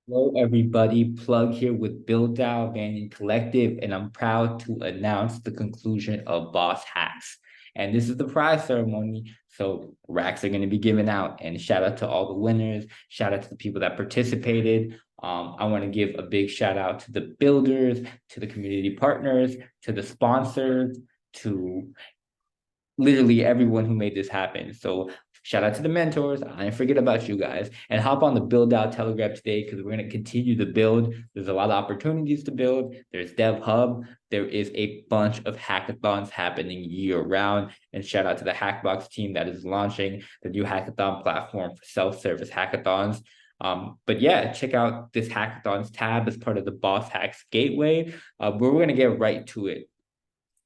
Hello, everybody. Plug here with Build Out Banyan Collective, and I'm proud to announce the conclusion of Boss Hacks. And this is the prize ceremony, so racks are going to be given out. And shout out to all the winners. Shout out to the people that participated. I want to give a big shout out to the builders, to the community partners, to the sponsors, to literally everyone who made this happen. So shout out to the mentors. I didn't forget about you guys. And hop on the Build Out Telegram today because we're going to continue to build. There's a lot of opportunities to build. There's Dev Hub. There is a bunch of hackathons happening year round. And shout out to the Hackbox team that is launching the new hackathon platform for self-service hackathons. But yeah, check out this hackathons tab as part of the Boss Hacks Gateway, where we're going to get right to it.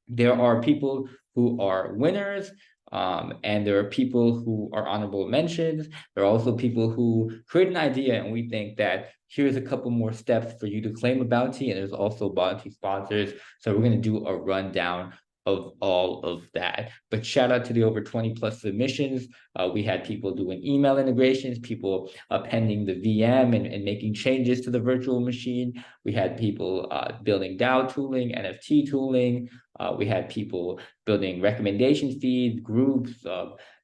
There are people who are winners, and there are people who are honorable mentions. There are also people who create an idea, and we think that here's a couple more steps for you to claim a bounty, and there's also bounty sponsors. So we're going to do a rundown of all of that. But shout out to the over 20 plus submissions. We had people doing email integrations, people appending the VM and making changes to the virtual machine. We had people building DAO tooling, NFT tooling. We had people building recommendation feeds, groups,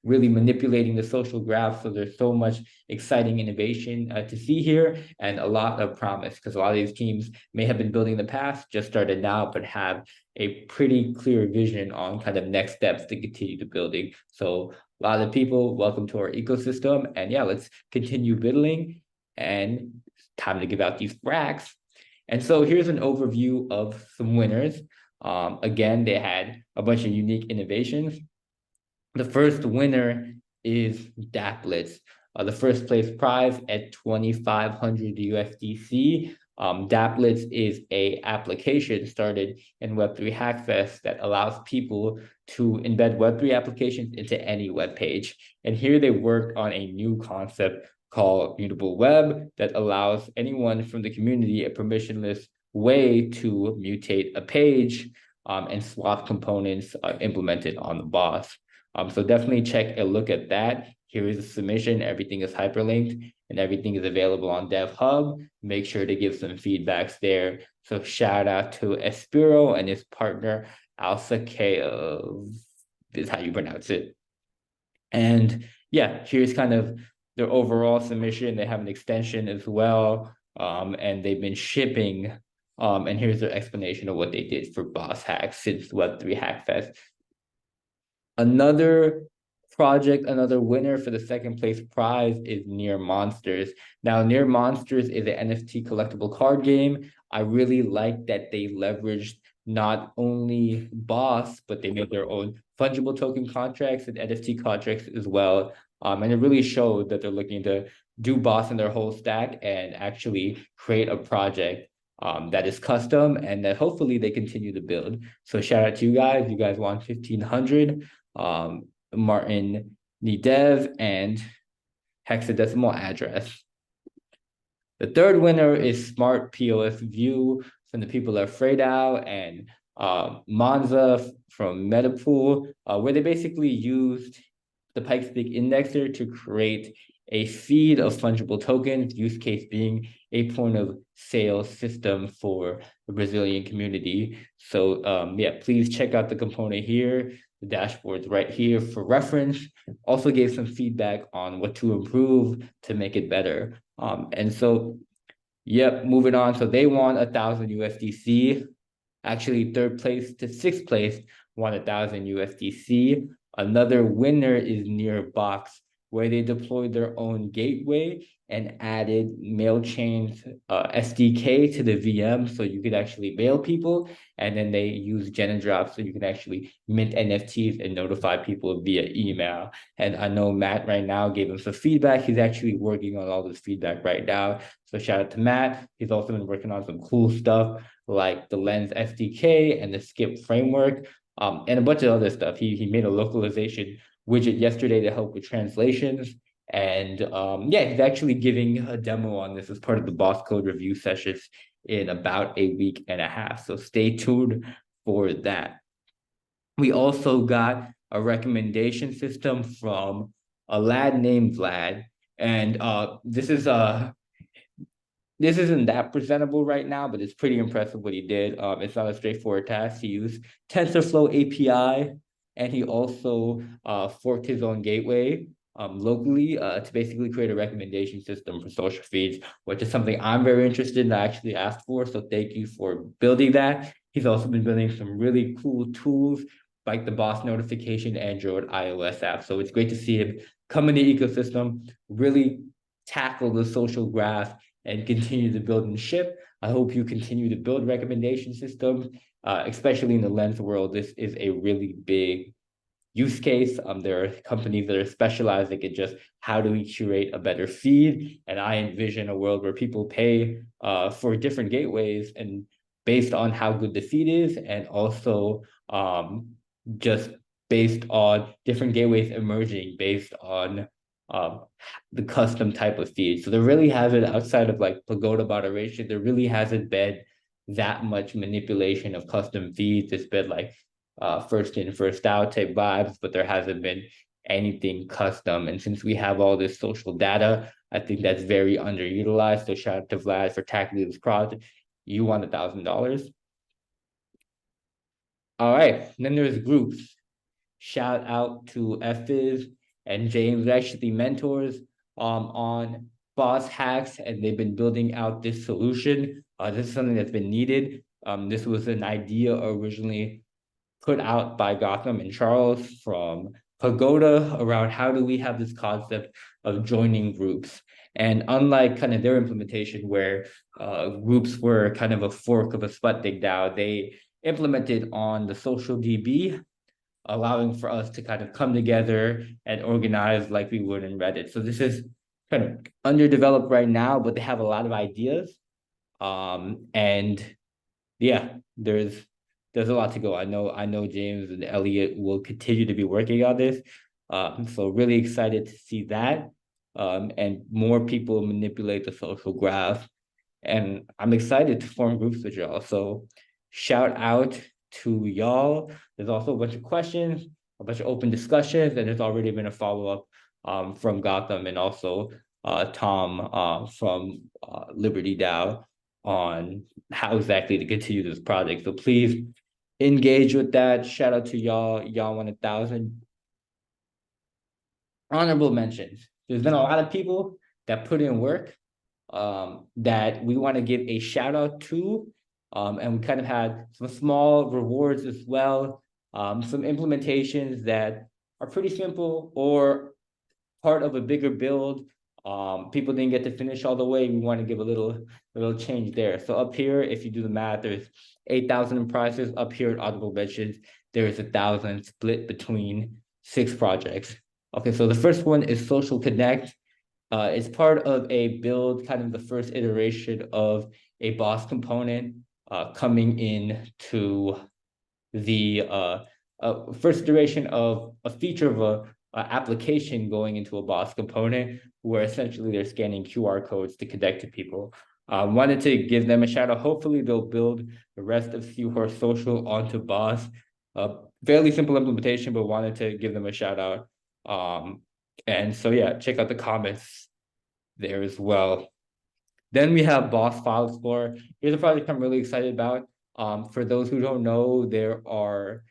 really manipulating the social graph. So there's so much exciting innovation to see here and a lot of promise because a lot of these teams may have been building in the past, just started now, but have a pretty clear vision on kind of next steps to continue to building. So a lot of people, welcome to our ecosystem. And yeah, let's continue building and time to give out these racks. And so here's an overview of some winners. Again, they had a bunch of unique innovations. The first winner is Daplets. The first place prize at 2,500 USDC. Daplets is a application started in Web3 Hackfest that allows people to embed Web3 applications into any web page. And here they worked on a new concept called Mutable Web that allows anyone from the community a permissionless way to mutate a page and swap components implemented on the boss. So definitely check a look at that. Here is the submission. Everything is hyperlinked and everything is available on Dev Hub. Make sure to give some feedbacks there. So shout out to Espiro and his partner, Alsa K is how you pronounce it. And yeah, here's kind of their overall submission. They have an extension as well. And they've been shipping. And here's their explanation of what they did for Boss Hacks since Web3 Hackfest. Another project, another winner for the second place prize is Near Monsters. Now, Near Monsters is an NFT collectible card game. I really like that they leveraged not only Boss, but they made their own fungible token contracts and NFT contracts as well. And it really showed that they're looking to do Boss in their whole stack and actually create a project that is custom and that hopefully they continue to build. So shout out to you guys. You guys won 1,500. Martin Nedev and hexadecimal address. The third winner is Smart POS View from the people of Freydao and Monza from Metapool, where they basically used the Pikestick indexer to create a feed of fungible tokens, use case being a point of sale system for the Brazilian community. So yeah, please check out the component here. The dashboard's right here for reference. Also gave some feedback on what to improve to make it better. And so, yep, moving on. So they won 1,000 USDC. Actually, third place to sixth place won 1,000 USDC. Another winner is Nearbox, where they deployed their own gateway and added MailChain's SDK to the VM so you could actually mail people. And then they use Genadrop so you can actually mint NFTs and notify people via email. And I know Matt right now gave him some feedback. He's actually working on all this feedback right now. So shout out to Matt. He's also been working on some cool stuff like the Lens SDK and the Skip framework, and a bunch of other stuff. He made a localization widget yesterday to help with translations. And yeah, he's actually giving a demo on this as part of the Boss Code review sessions in about a week and a half. So stay tuned for that. We also got a recommendation system from a lad named Vlad. And this is this isn't that presentable right now, but it's pretty impressive what he did. It's not a straightforward task. He used TensorFlow API, and he also forked his own gateway locally to basically create a recommendation system for social feeds, which is something I'm very interested in. I actually asked for, so thank you for building that. He's also been building some really cool tools like the boss notification Android iOS app. So it's great to see him come in the ecosystem, really tackle the social graph and continue to build and ship. I hope you continue to build recommendation systems, especially in the lens world. This is a really big use case. There are companies that are specializing in just how do we curate a better feed, and I envision a world where people pay for different gateways and based on how good the feed is, and also just based on different gateways emerging based on um, the custom type of feed. So there really hasn't, outside of like pagoda moderation, there really hasn't been that much manipulation of custom feeds. It's been like first in, first out type vibes, but there hasn't been anything custom. And since we have all this social data, I think that's very underutilized. So shout out to Vlad for tackling this project. You won $1,000. All right, and then there's groups. Shout out to Fizz and James, actually mentors on Boss Hacks, and they've been building out this solution. This is something that's been needed. This was an idea originally put out by Gotham and Charles from Pagoda around how do we have this concept of joining groups. And unlike kind of their implementation, where groups were kind of a fork of a Sputnik DAO, they implemented on the social DB, allowing for us to kind of come together and organize like we would in Reddit. So this is kind of underdeveloped right now, but they have a lot of ideas. And yeah, there's a lot to go. I know James and Elliot will continue to be working on this. So really excited to see that. And more people manipulate the social graph. And I'm excited to form groups with y'all. So shout out to y'all. There's also a bunch of questions, a bunch of open discussions, and there's already been a follow-up from Gotham and also Tom from Liberty DAO on how exactly to continue this project. So please engage with that. Shout out to y'all. Y'all won 1,000. Honorable mentions. There's been a lot of people that put in work that we want to give a shout out to. And we kind of had some small rewards as well. Some implementations that are pretty simple or part of a bigger build. People didn't get to finish all the way. We want to give a little change there. So up here, if you do the math, there's 8,000 in prizes. Up here at Audible Mentions, there is 1,000 split between 6 projects. Okay, so the first one is Social Connect. It's part of a build, kind of the first iteration of a boss component coming in to the first iteration of a feature of a application going into a boss component where essentially they're scanning QR codes to connect to people. Wanted to give them a shout out. Hopefully they'll build the rest of Seahorse Social onto Boss. Fairly simple implementation, but wanted to give them a shout out. And so yeah, check out the comments there as well. Then we have Boss File Explorer. Here's a project I'm really excited about. For those who don't know, there are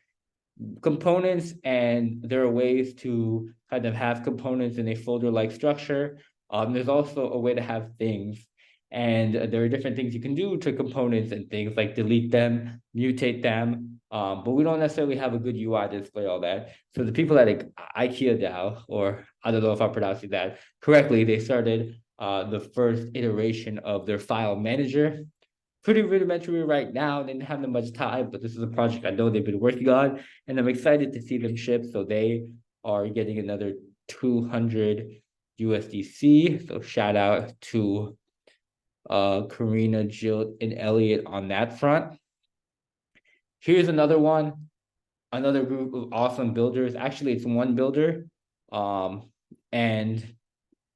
components and there are ways to kind of have components in a folder-like structure. There's also a way to have things. And there are different things you can do to components and things like delete them, mutate them, but we don't necessarily have a good UI to display all that. So the people at IKEA DAO, or I don't know if I'm pronouncing that correctly, they started the first iteration of their file manager. Pretty rudimentary right now. They didn't have that much time, but this is a project I know they've been working on, and I'm excited to see them ship. So they are getting another 200 USDC. So shout out to Karina, Jill, and Elliot on that front. Here's another one, another group of awesome builders. Actually, it's one builder. And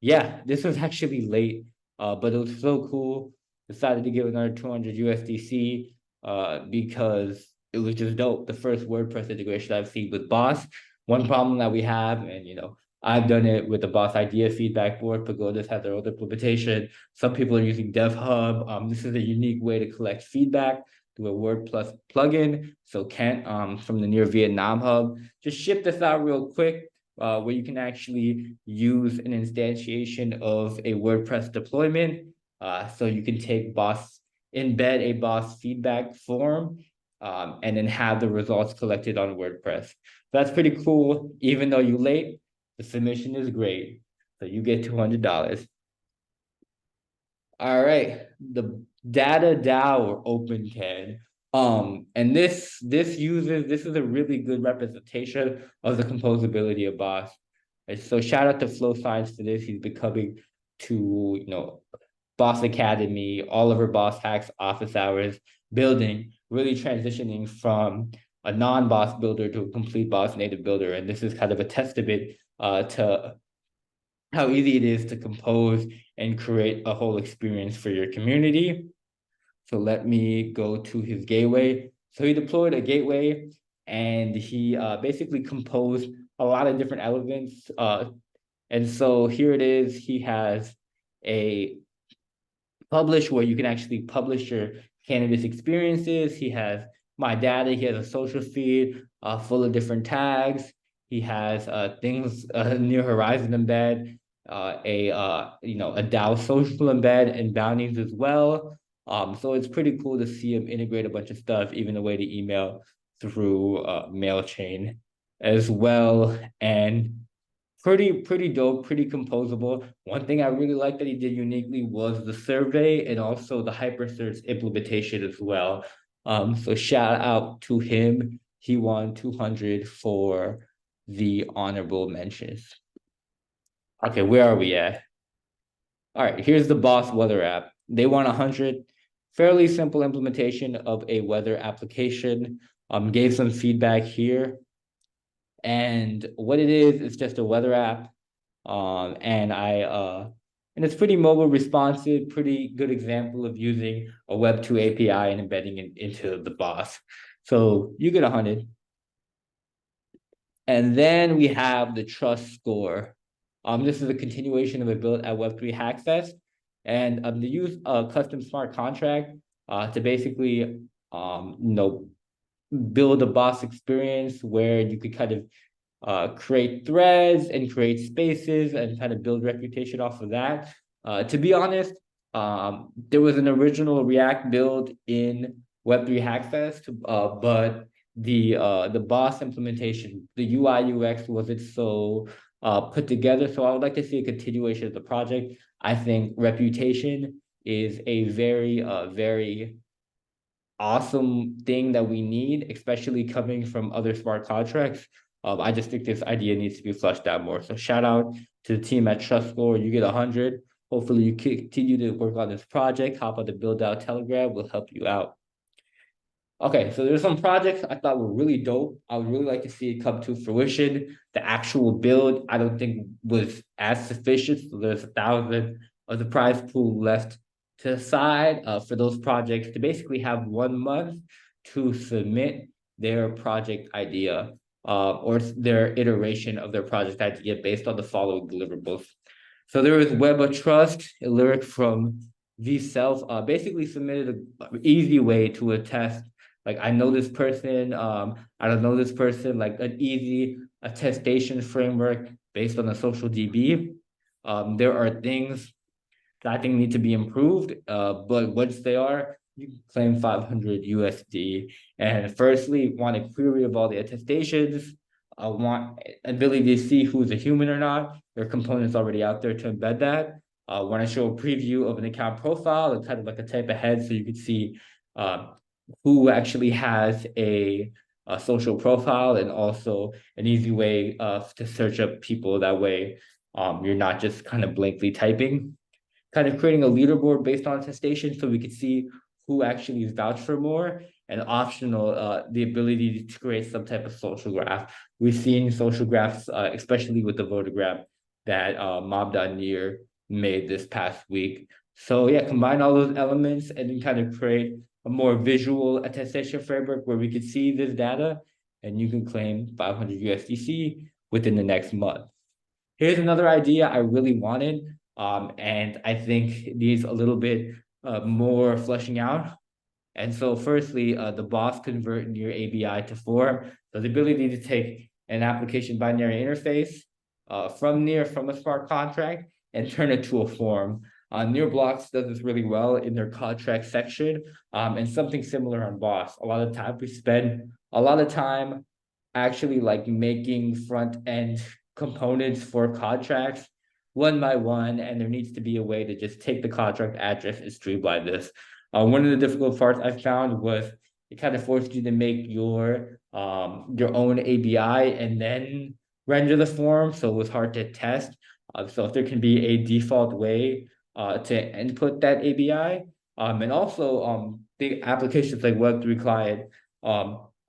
yeah, this was actually late, but it was so cool. Decided to give another 200 USDC because it was just dope. The first WordPress integration I've seen with Boss. One problem that we have, and I've done it with the Boss Idea feedback board. Pagodas has their own implementation. Some people are using DevHub. This is a unique way to collect feedback through a WordPress plugin. So Kent from the Near Vietnam Hub just ship this out real quick, where you can actually use an instantiation of a WordPress deployment. So you can embed a Boss feedback form, and then have the results collected on WordPress. That's pretty cool. Even though you're late, the submission is great. So you get $200. All right, the data DAO or OpenCAD. And this is a really good representation of the composability of Boss. And so shout out to Flow Science for this. He's becoming to, Boss Academy, Oliver Boss Hacks, Office Hours, building, really transitioning from a non-boss builder to a complete boss native builder. And this is kind of a testament to how easy it is to compose and create a whole experience for your community. So let me go to his gateway. So he deployed a gateway and he basically composed a lot of different elements. And so here it is. He has a publish where you can actually publish your cannabis experiences. He has my data. He has a social feed full of different tags. He has things near Horizon embed, a DAO social embed and bounties as well. So it's pretty cool to see him integrate a bunch of stuff, even the way to email through MailChain as well. And pretty dope, pretty composable. One thing I really like that he did uniquely was the survey and also the hypersearch implementation as well. So shout out to him. He won 200 for the honorable mentions. Okay, where are we at? All right, here's the Boss Weather app. They won 100. Fairly simple implementation of a weather application. Gave some feedback here. And what it is just a weather app. And it's pretty mobile responsive, pretty good example of using a Web2 API and embedding it into the boss. So you get 100. And then we have the trust score. This is a continuation of a build at Web3 Hackfest. And they use a custom smart contract to basically build a boss experience where you could kind of create threads and create spaces and kind of build reputation off of that. To be honest, there was an original React build in Web3 Hackfest, but the boss implementation, the UI UX wasn't so put together. So I would like to see a continuation of the project. I think reputation is a very awesome thing that we need, especially coming from other smart contracts. I just think this idea needs to be fleshed out more. So shout out to the team at Trust Score. You get 100. Hopefully you continue to work on this project. Hop on the Build Out Telegram. We'll help you out. Okay, so there's some projects I thought were really dope. I would really like to see it come to fruition. The actual build, I don't think was as sufficient. So there's 1,000 of the prize pool left to the side for those projects to basically have 1 month to submit their project idea or their iteration of their project idea based on the following deliverables. So there was Web of Trust, a lyric from V-Self, basically submitted an easy way to attest like I know this person, I don't know this person, like an easy attestation framework based on a social DB. There are things that I think need to be improved, but once they are, you can claim 500 USD. And firstly, want a query of all the attestations. I want ability to see who's a human or not. There are components already out there to embed that. Want to show a preview of an account profile and kind of like a type ahead so you can see who actually has a social profile and also an easy way to search up people. That way, you're not just kind of blankly typing. Kind of creating a leaderboard based on attestation so we could see who actually is vouched for more, and optional, the ability to create some type of social graph. We've seen social graphs, especially with the voter graph that Mob.near made this past week. So yeah, combine all those elements and then kind of create a more visual attestation framework where we could see this data and you can claim 500 USDC within the next month. Here's another idea I really wanted, and I think needs a little bit more fleshing out. And so firstly, the boss convert near ABI to form. So the ability to take an application binary interface from a smart contract and turn it to a form. Near Blocks does this really well in their contract section, and something similar on Boss. A lot of time we spend a lot of time actually like making front end components for contracts one by one, and there needs to be a way to just take the contract address and streamline this. One of the difficult parts I found was it kind of forced you to make your own ABI and then render the form, so it was hard to test. So if there can be a default way to input that ABI, and also the applications like Web3 Client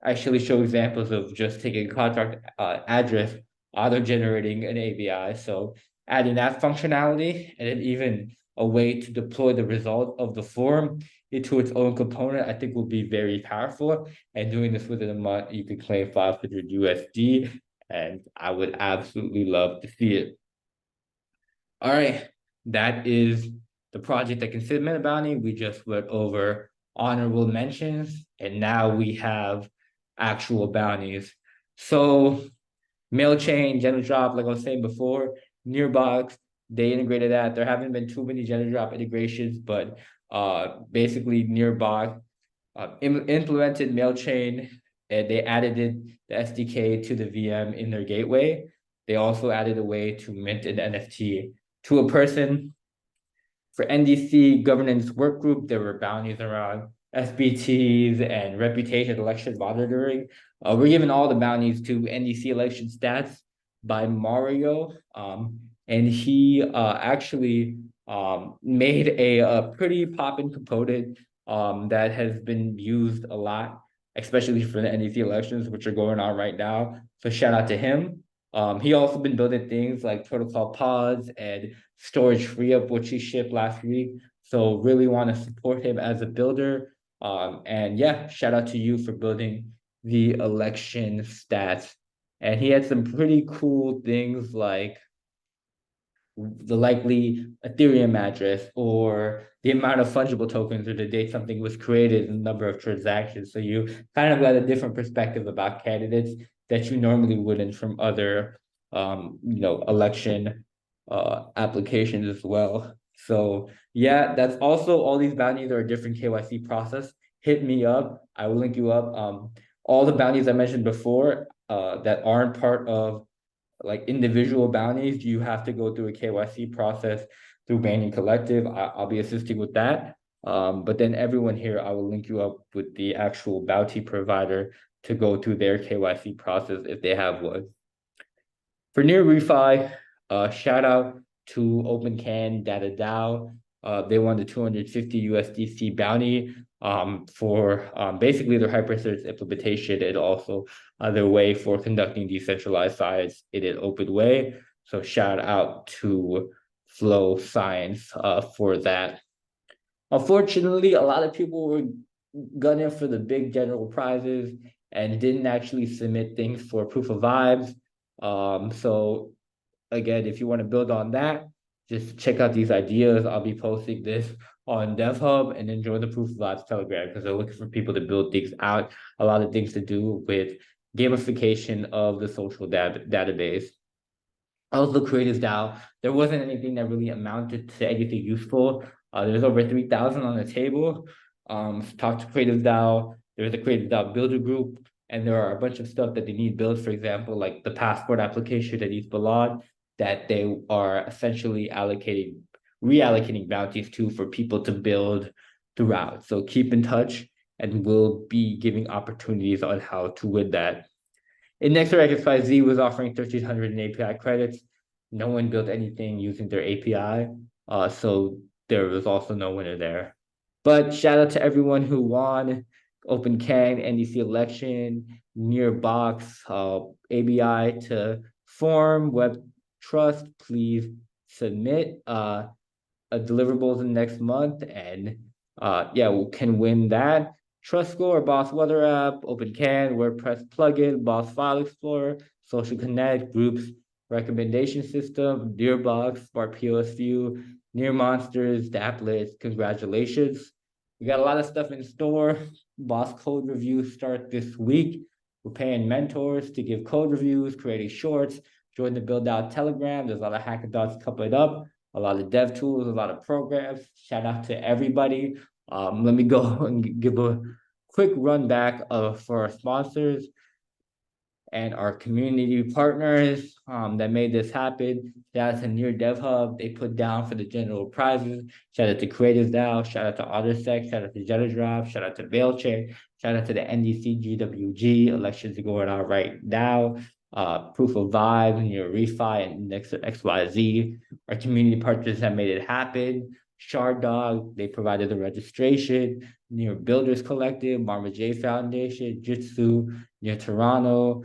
actually show examples of just taking a contract address, auto generating an ABI. So adding that functionality and then even a way to deploy the result of the form into its own component, I think will be very powerful. And doing this within a month, you could claim 500 USD, and I would absolutely love to see it. All right, that is the project that can submit a bounty. We just went over honorable mentions, and now we have actual bounties. So mail chain, general drop, like I was saying before, Nearbox, they integrated that. There haven't been too many general drop integrations, but basically Nearbox implemented mail chain and they added the SDK to the VM in their gateway. They also added a way to mint an NFT to a person. For NDC governance workgroup, there were bounties around SBTs and reputation election monitoring. We're giving all the bounties to NDC election stats by Mario. And he actually made a pretty poppin' component that has been used a lot, especially for the NDC elections, which are going on right now. So shout out to him. He also been building things like protocol pods and storage free up, which he shipped last week. So really want to support him as a builder. And yeah, shout out to you for building the election stats. And he had some pretty cool things like the likely Ethereum address or the amount of fungible tokens or the date something was created and the number of transactions. So you kind of got a different perspective about candidates that you normally wouldn't from other election applications as well. So yeah, that's also all these bounties are a different KYC process. Hit me up. I will link you up. All the bounties I mentioned before that aren't part of like individual bounties, you have to go through a KYC process through Banyan Collective. I'll be assisting with that. But then everyone here, I will link you up with the actual bounty provider to go through their KYC process if they have one. For near refi, shout out to OpenCan Data DAO. They won the 250 USDC bounty for basically their hypersearch implementation and also their way for conducting decentralized science in an open way. So shout out to Flow Science for that. Unfortunately, a lot of people were gunning for the big general prizes and didn't actually submit things for proof of vibes. So again, if you want to build on that, just check out these ideas. I'll be posting this on DevHub and then join the Proof of Vibes Telegram because they're looking for people to build things out. A lot of things to do with gamification of the social database. Also, Creatives DAO, there wasn't anything that really amounted to anything useful. There's over 3,000 on the table. Talk to Creatives DAO. There's a Creatives DAO builder group, and there are a bunch of stuff that they need built. For example, like the passport application that needs Ballad, that they are essentially reallocating bounties to for people to build throughout. So keep in touch, and we'll be giving opportunities on how to win that. Index XYZ was offering 1,300 in API credits. No one built anything using their API, so there was also no winner there. But shout out to everyone who won OpenCang, NDC election, Nearbox, ABI to form, Web Trust. Please submit deliverables in next month, and yeah, we can win that. Trust Score, Boss Weather App, OpenCAN, WordPress plugin, Boss File Explorer, Social Connect, Groups, recommendation system, Nearbox, Smart POSU, Near Monsters, Daplets. Congratulations. We got a lot of stuff in store. Boss code reviews start this week. We're paying mentors to give code reviews, creating shorts, join the Build Out Telegram. There's a lot of hackathons coming up, a lot of dev tools, a lot of programs. Shout out to everybody. Let me go and give a quick run back for our sponsors and our community partners that made this happen. Shout out to Near Dev Hub. They put down for the general prizes. Shout out to Creatives DAO. Shout out to OtterSec. Shout out to JetterDrop. Shout out to Veilchain. Shout out to the NDC GWG. Elections are going on right now. Proof of Vibe, Near Refi, and Next XYZ. Our community partners have made it happen. Shard Dog, they provided the registration. Near Builders Collective, Marma J Foundation, Jitsu, Near Toronto,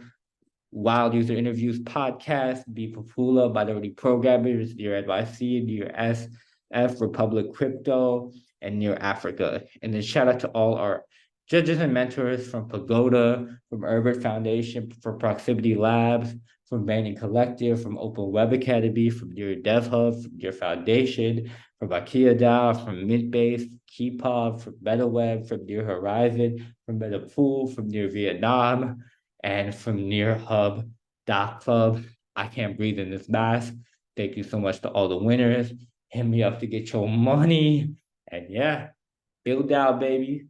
Wild User Interviews Podcast, Be Papula, Minority Programmers, Near NYC, Near SF, Republic Crypto, and Near Africa. And then shout out to all our judges and mentors from Pagoda, from Herbert Foundation, from Proximity Labs, from Banyan Collective, from Open Web Academy, from Near Dev Hub, from Near Foundation, from Ikea DAO, from Mintbase, Keypod, from MetaWeb, from Near Horizon, from MetaPool, from Near Vietnam, and from Near Hub Club. I can't breathe in this mask. Thank you so much to all the winners. Hit me up to get your money. And yeah, build out, baby.